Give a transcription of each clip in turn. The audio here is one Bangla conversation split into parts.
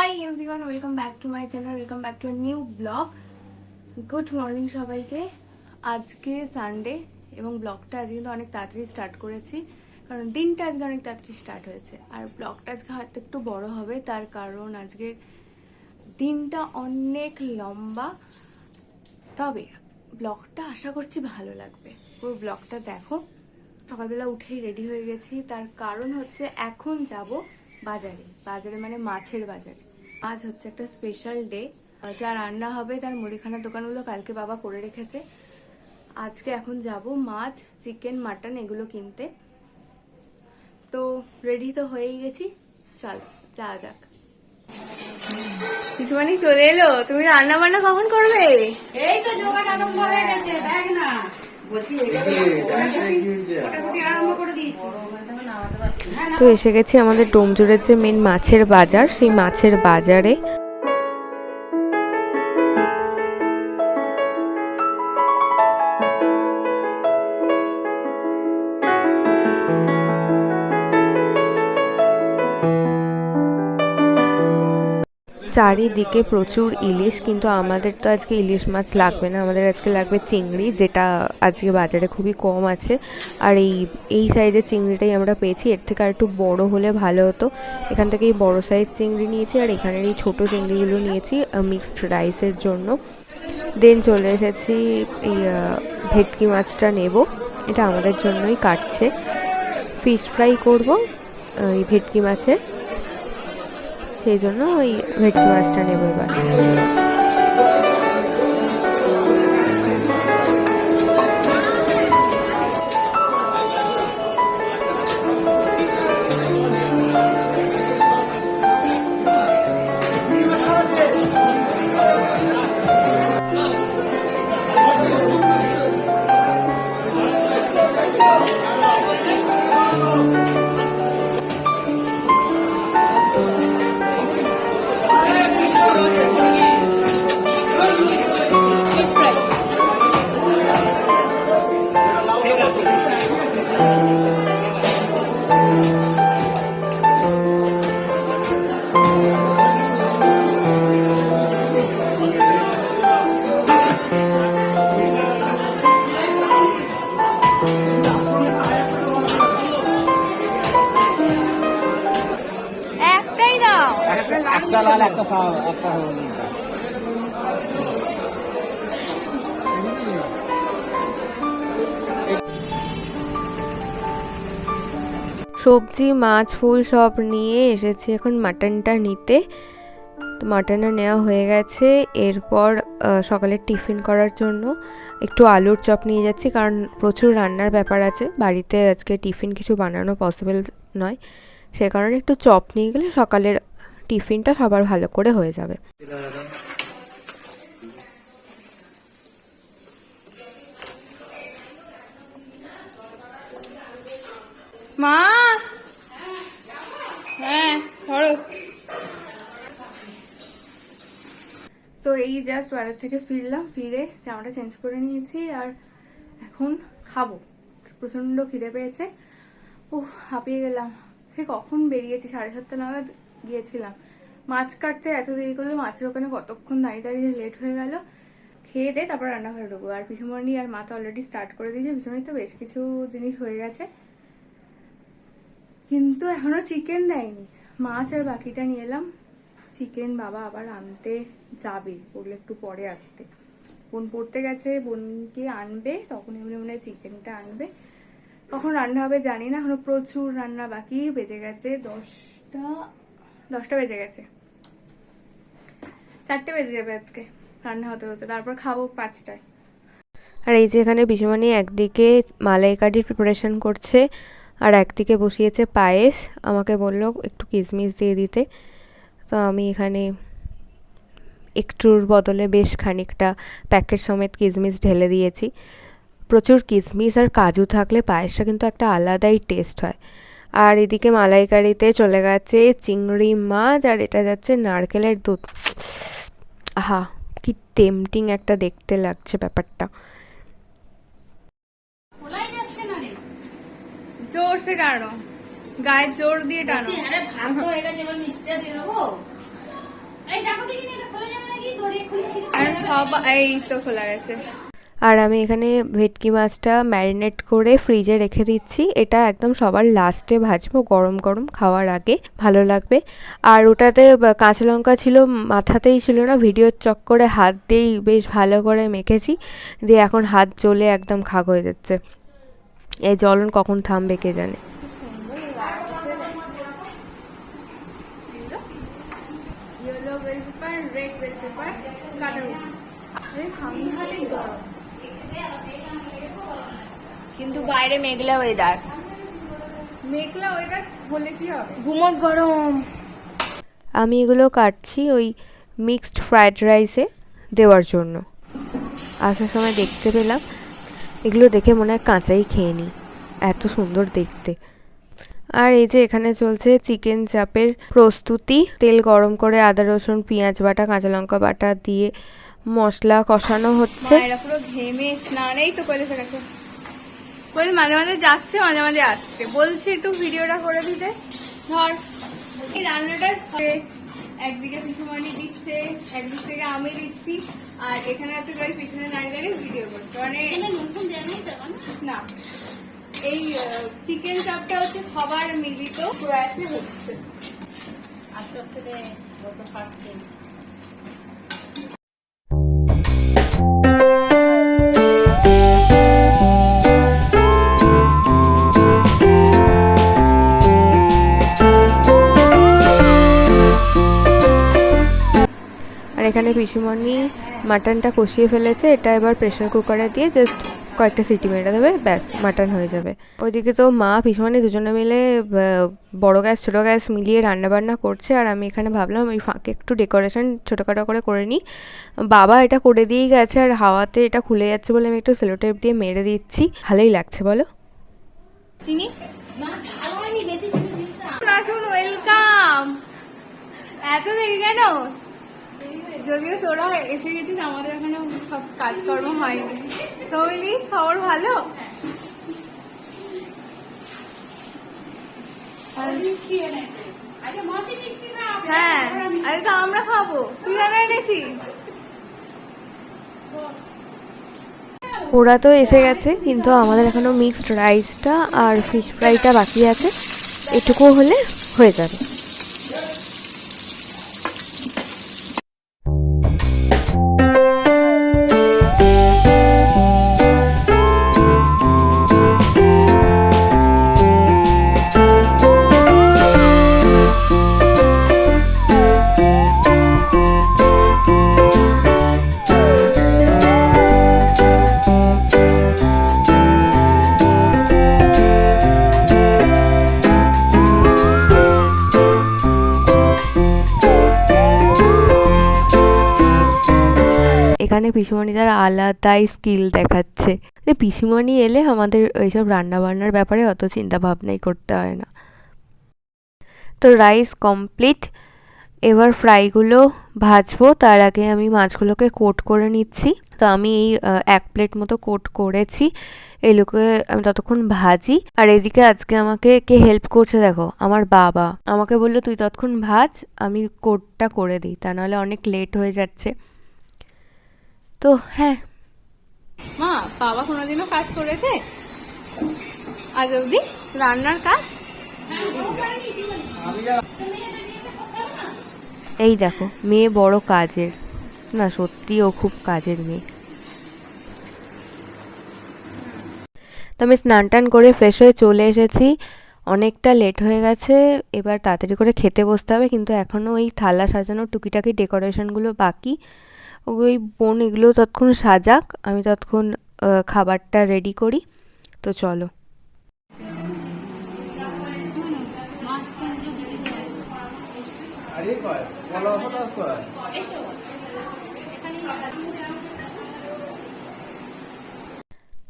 Hi everyone, welcome back to my channel, welcome back to new blog. Good morning সবাইকে। আজকে সানডে এবং ব্লগটা আজকে কিন্তু অনেক তাড়াতাড়ি স্টার্ট করেছি, কারণ দিনটা আজকে অনেক তাড়াতাড়ি স্টার্ট হয়েছে। আর ব্লগটা আজকে হয়তো একটু বড় হবে, তার কারণ আজকের দিনটা অনেক লম্বা। তবে ব্লগটা আশা করছি ভালো লাগবে, পুরো ব্লগটা দেখো। সকালবেলা উঠেই রেডি হয়ে গেছি, তার কারণ হচ্ছে এখন যাব বাজারে। বাজারে মানে মাছের বাজারে। আজ হচ্ছে একটা স্পেশাল ডে, যা রান্না হবে তার মুদিখানার দোকানগুলো কালকে বাবা করে রেখেছে। আজকে এখন যাব মাছ, চিকেন, মাটন এগুলো কিনতে। তো রেডি তো হয়েই গেছি, চল যা যাক। কিছুমানি চলে এলো, তুমি রান্না বান্না কখন করবে? এই তো জোগাড় আরম্ভ হয়ে গেছে, দেখ না তো এসে গেছি আমাদের ডোমজুড়ের যে মেন মাছের বাজার, সেই মাছের বাজারে। চারিদিকে প্রচুর ইলিশ, কিন্তু আমাদের তো আজকে ইলিশ মাছ লাগবে না, আমাদের আজকে লাগবে চিংড়ি, যেটা আজকে বাজারে খুবই কম আছে। আর এই সাইজের চিংড়িটাই আমরা পেয়েছি, এর থেকে আর একটু বড় হলে ভালো হতো। এখান থেকে এই বড় সাইজ চিংড়ি নিয়েছি, আর এখানের এই ছোটো চিংড়িগুলো নিয়েছি মিক্সড রাইসের জন্য। দেন চলে এসেছি এই ভেটকি মাছটা নেব, এটা আমাদের জন্যই কাটছে। ফিশ ফ্রাই করব এই ভেটকি মাছের, সেই জন্য ওই ভেটকি মাছটা নেব এবার। সবজি, মাছ, ফুল সব নিয়ে এসেছি এখন মাটনটা নিতে। তো মাটনটা নেওয়া হয়ে গেছে। এরপর সকালের টিফিন করার জন্য একটু আলুর চপ নিয়ে যাচ্ছি, কারণ প্রচুর রান্নার ব্যাপার আছে বাড়িতে, আজকে টিফিন কিছু বানানো পসিবল নয়। সে কারণে একটু চপ নিয়ে গেলে সকালের টিফিনটা সবার ভালো করে হয়ে যাবে। মা, হ্যাঁ ধরো। তো এই জাস্ট বাজার থেকে ফিরলাম, ফিরে জামাটা চেঞ্জ করে নিয়েছি আর এখন খাবো। প্রচন্ড খিদে পেয়েছে, উফ হাঁপিয়ে গেলাম। সে কখন বেরিয়েছি, 7:30 নাগাদ গিয়েছিলাম। মাছ কাটতে এত দেরি করলো, মাছের ওখানে কতক্ষণ দাঁড়িয়ে দাঁড়িয়ে লেট হয়ে গেল। খেয়ে দিয়ে তারপর রান্নাঘরে ঢুকবো। আর পিসুমণি আর মা তো অলরেডি স্টার্ট করে দিয়েছে, পিসুমণি তো বেশ কিছু জিনিস হয়ে গেছে, কিন্তু এখনো চিকেন দেয়নি। মাছ আর বাকিটা নিয়ে এলাম। চিকেন বাবা আবার আনতে যাবে, বললে একটু পরে আসতে। বোন পড়তে গেছে, বোনকে আনবে, তখন এমনি মনে হয় চিকেনটা আনবে। কখন রান্না হবে জানি না, এখনো প্রচুর রান্না বাকি। বেজে গেছে 10টা বেজে গেছে, 4টে বেজে যাবে আজকে রান্না হতে হতে, তারপর খাবো 5টায়। আর এই যে এখানে পিসুমণি একদিকে মালাইকারির প্রিপারেশন করছে, আর একদিকে বসিয়েছে পায়েস। আমাকে বললো একটু কিশমিশ দিয়ে দিতে, তো আমি এখানে একটুর বদলে বেশ খানিকটা প্যাকেট সমেত কিশমিশ ঢেলে দিয়েছি। প্রচুর কিশমিশ আর কাজু থাকলে পায়েসটা কিন্তু একটা আলাদাই টেস্ট হয়। আর এদিকে মালাইকারিতে চলে গেছে চিংড়ি মাছ, আর এটা যাচ্ছে নারকেলের দুধ। আহা, কি টেম্পটিং একটা দেখতে লাগছে ব্যাপারটা। জোর সে টানো, গায়ে জোর দিয়ে টানো। এই দেখো দেখি এটা খোলা যাবে নাকি দড়ি এক্ষুনি ছিঁড়ে আর সব এই তো খোলা গেছে। আর আমি এখানে ভেটকি মাছটা ম্যারিনেট করে ফ্রিজে রেখে দিচ্ছি। এটা একদম সবার লাস্টে ভাজবো, গরম গরম খাওয়ার আগে ভালো লাগবে। আর ওটাতে কাঁচা লঙ্কা ছিল, মাথাতেই ছিল না, ভিডিওর চক্করে হাত দিয়েই বেশ ভালো করে মেখেছি, দিয়ে এখন হাত জ্বলে একদম খাগ হয়ে যাচ্ছে। এই জ্বলন কখন থামবে কে জানে। Yellow bell pepper, red bell pepper, কাটা সাংঘাতিক গরম, কিন্তু বাইরে মেঘলা ওয়েদার, মেঘলা ওয়েদার হলে কি হবে? গুমট গরম। আমি এগুলো কাটছি ওই মিক্সড ফ্রায়েড রাইসে দেওয়ার জন্য। আসার সময় দেখতে পেলাম, এগুলো দেখে মনে হয় কাঁচাই খেয়ে নিই, এত সুন্দর দেখতে। আর এই যে এখানে চলছে চিকেন চাপের প্রস্তুতি। তেল গরম করে আদা রসুন পেঁয়াজ বাটা কাঁচা লঙ্কা বাটা দিয়ে মশলা কষানো হচ্ছে। মায়েরা পুরো ঘেমে স্নানেই তো করে ফেলেছে। কোয়েল মাঝে মাঝে যাচ্ছে, মাঝে মাঝে আসছে, বলছি একটু ভিডিওটা করে দিতে। ধর এই রান্নাটার একদিকে পিছুমানি দিচ্ছে, একদিক থেকে আমি দিচ্ছি, আর এখানে আছে গাড়ি পিছনে দাঁড়িয়ে দাঁড়িয়ে ভিডিও করছে। মানে না, এই চিকেন চাপটা হচ্ছে সবার মিলিত প্রয়াসে হচ্ছে। আস্তে আস্তে বসে ফাটছে। আর এখানে পিসিমণি মাটনটা কষিয়ে ফেলেছে, এটা এবার প্রেশার কুকারে দিয়ে জাস্ট কয়েকটা সিটি মেরে দেবে, ব্যাস মাটন হয়ে যাবে। ওইদিকে তো মা পিসিমণি দুজনে মিলে বড় গ্যাস ছোটো গ্যাস মিলিয়ে রান্নাবান্না করছে, আর আমি এখানে ভাবলাম ওই ফাঁকে একটু ডেকোরেশন ছোটোখাটো করে নিই। বাবা এটা করে দিয়েই গেছে, আর হাওয়াতে এটা খুলে যাচ্ছে বলে আমি একটু সেলোটেপ দিয়ে মেরে দিচ্ছি। ভালোই লাগছে বলো? চিনি না ঝাল হয়নি, বেশি চিনি দিস না। আসুন, ওয়েলকাম। এত দেরি কেন? যদিও তোরা এসে গেছিস, আমাদের এখনো সব কাজকর্ম হয়নি। তো বলি খবর ভালো? আরে মাসি মিষ্টি না, হ্যাঁ, আরে তো আমরা খাবো, তুই কেন এনেছিস? ওরা তো এসে গেছে, কিন্তু আমাদের এখনো মিক্সড রাইসটা আর ফিশ ফ্রাইটা বাকি আছে, এটুকু হলে হয়ে যাবে। এখানে পিসিমণিদার আলাদাই স্কিল দেখাচ্ছে। পিসিমণি এলে আমাদের এইসব রান্নাবান্নার ব্যাপারে অত চিন্তা ভাবনাই করতে হয় না। তো রাইস কমপ্লিট, এবার ফ্রাইগুলো ভাজবো। তার আগে আমি মাছগুলোকে কোট করে নিচ্ছি। তো আমি এই 1 প্লেট মতো কোট করেছি, এগুলোকে আমি ততক্ষণ ভাজি। আর এদিকে আজকে আমাকে কে হেল্প করছে দেখো, আমার বাবা আমাকে বললো তুই ততক্ষণ ভাজ, আমি কোটটা করে দিই, তা নাহলে অনেক লেট হয়ে যাচ্ছে। তো হ্যাঁ, মা বাবা কোনোদিনও কাজ করেছে আজ অবধি রান্নার কাজ? এই দেখো মেয়ে বড় কাজের, না সত্যি ও খুব কাজের মেয়ে। তো আমি স্নান টান করে ফ্রেশ হয়ে চলে এসেছি, অনেকটা লেট হয়ে গেছে, এবার তাড়াতাড়ি করে খেতে বসতে হবে। কিন্তু এখনও ওই থালা সাজানোর টুকিটাকি ডেকোরেশনগুলো বাকি, ওই বোন এগুলো ততক্ষণ সাজাক, আমি ততক্ষণ খাবারটা রেডি করি। তো চলো।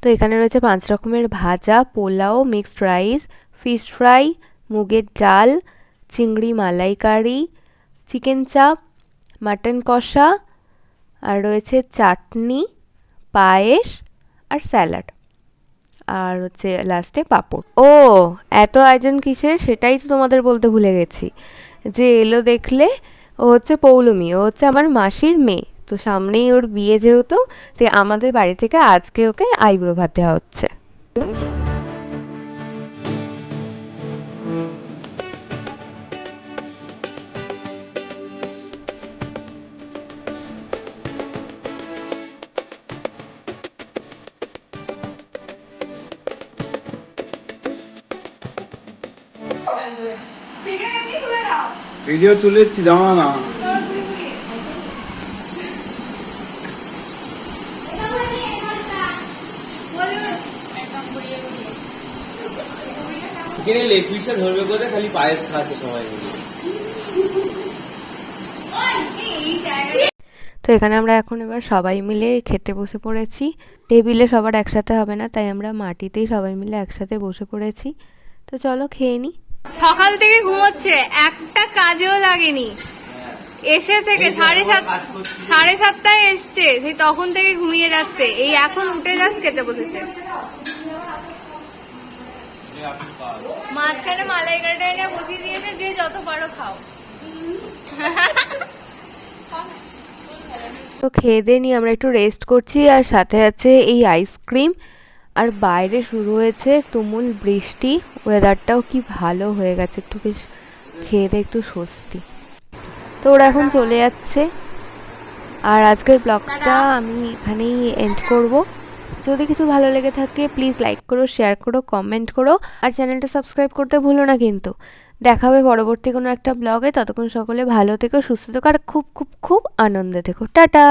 তো এখানে রয়েছে 5 রকমের ভাজা, pulao, mixed rice, fish fry, মুগের ডাল, চিংড়ি মালাইকারি, চিকেন চাপ, মাটন কষা, আর রয়েছে চাটনি, পায়েস আর স্যালাড, আর হচ্ছে লাস্টে পাঁপড়। ও এত আয়োজন কিসের সেটাই তো তোমাদের বলতে ভুলে গেছি, যে এলো দেখলে ও হচ্ছে পৌলমী, ও হচ্ছে আমার মাসির মেয়ে। তো সামনেই ওর বিয়ে যেহেতু, তো আমাদের বাড়ি থেকে আজকে ওকে আইব্রো ভাত দেওয়া হচ্ছে। ভিডিও তুলেছি, দাঁড়া না। এখানে লেগ পিসটা ধরবে কোথায়, খালি পায়েস খাচ্ছে সবাই মিলে। তো এখানে আমরা এখন এবার সবাই মিলে খেতে বসে পড়েছি। টেবিলে সবার একসাথে হবে না, তাই আমরা মাটিতেই সবাই মিলে একসাথে বসে পড়েছি। তো চলো খেয়ে নিই। সকাল থেকে ঘুমোচ্ছে, একটা কাজেও লাগেনি। এসে থেকে 7:30টায় এসছে, সেই তখন থেকে ঘুমিয়ে যাচ্ছে। এই এখন উঠে জাস্ট খেতে বসেছে। মাঝখানে মালাইকাটা এনে বসিয়ে দিয়েছে, যে যত পারো খাও। তো খেয়ে দিয়ে নিয়ে আমরা একটু রেস্ট করছি, আর সাথে আছে এই আইসক্রিম। আর বাইরে শুরু হয়েছে তুমুল বৃষ্টি, ওয়েদারটাও কি ভালো হয়ে গেছে, একটু বেশ খেয়ে দিয়ে একটু স্বস্তি। তো ওরা এখন চলে যাচ্ছে, আর আজকের ব্লগটা আমি এখানেই এন্ড করব। যদি কিছু ভালো লেগে থাকে প্লিজ লাইক করো, শেয়ার করো, কমেন্ট করো, আর চ্যানেলটা সাবস্ক্রাইব করতে ভুলো না কিন্তু। দেখা হবে পরবর্তী কোনো একটা ব্লগে। ততক্ষণ সকলে ভালো থেকো, সুস্থ থেকো, আর খুব খুব খুব আনন্দে থেকো। টাটা।